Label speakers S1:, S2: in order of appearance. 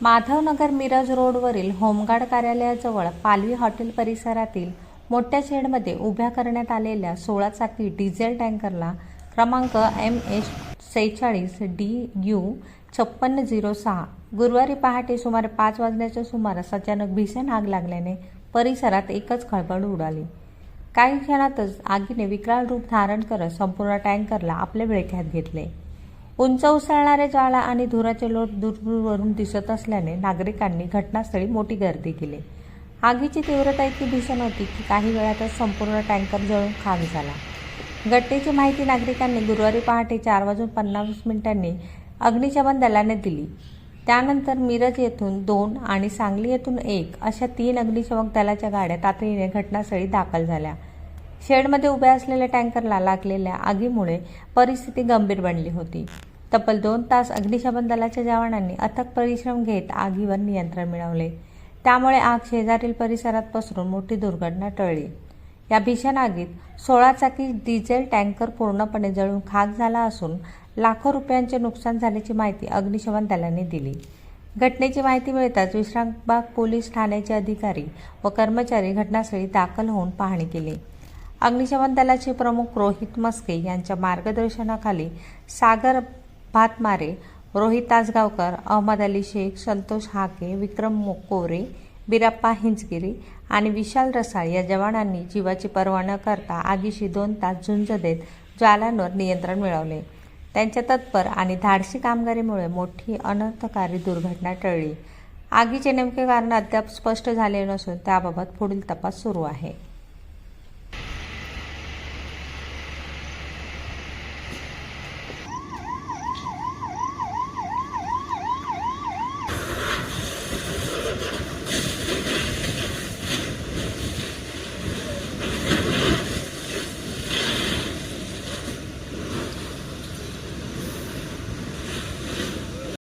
S1: माधवनगर मिरज रोडवरील होमगार्ड कार्यालयाजवळ पालवी हॉटेल परिसरातील मोठ्या शेडमध्ये उभ्या करण्यात आलेल्या 16 चाकी डिझेल टँकरला क्रमांक MS46DU 5606 गुरुवारी पहाटे सुमारे 5 वाजण्याच्या सुमारास अचानक भीषण आग लागल्याने परिसरात एकच खळबळ उडाली। काही क्षणातच आगीने विकराळ रूप धारण करत संपूर्ण टँकरला आपल्या विळख्यात घेतले। उंच उसळणारे ज्वाळा आणि धुराचे लोट दूरवरून दिसत असल्याने नागरिकांनी घटनास्थळी मोठी गर्दी केली। आगीची तीव्रता इतकी भीषण होती की काही वेळातच संपूर्ण टँकर जळून खाक झाला। घटनेची माहिती नागरिकांनी गुरुवारी पहाटे 4:50 अग्निशमन दलाने दिली। त्यानंतर मिरज येथून 2 आणि सांगली येथून 1 अशा 3 अग्निशमन दलाच्या गाड्या तातडीने घटनास्थळी दाखल झाल्या। शेडमध्ये उभ्या असलेल्या टँकरला लागलेल्या आगीमुळे परिस्थिती गंभीर बनली होती। तब्बल 2 तास अग्निशमन दलाच्या जवानांनी अथक परिश्रम घेत आगीवर नियंत्रण मिळवले। त्यामुळे आग शेजारील परिसरात पसरून मोठी दुर्घटना टळली। या भीषण आगीत 16 चाकी डिझेल टँकर पूर्णपणे जळून खाक झाला असून लाखो रुपयांचे नुकसान झाल्याची माहिती अग्निशमन दलाने दिली। घटनेची माहिती मिळताच विश्रामबाग पोलीस ठाण्याचे अधिकारी व कर्मचारी घटनास्थळी दाखल होऊन पाहणी केली। अग्निशमन दलाचे प्रमुख रोहित मस्के यांच्या मार्गदर्शनाखाली सागर भातमारे, रोहित तासगावकर, अहमद अली शेख, संतोष हाके, विक्रम कोरे, बिराप्पा हिंचगिरी आणि विशाल रसाळ या जवानांनी जीवाची पर्वा न करता आगीशी 2 तास झुंज देत ज्वालांवर नियंत्रण मिळवले। त्यांच्या तत्पर आणि धाडसी कामगिरीमुळे मोठी अनर्थकारी दुर्घटना टळली। आगीचे नेमके कारण अद्याप स्पष्ट झाले नसून त्याबाबत पुढील तपास सुरू आहे।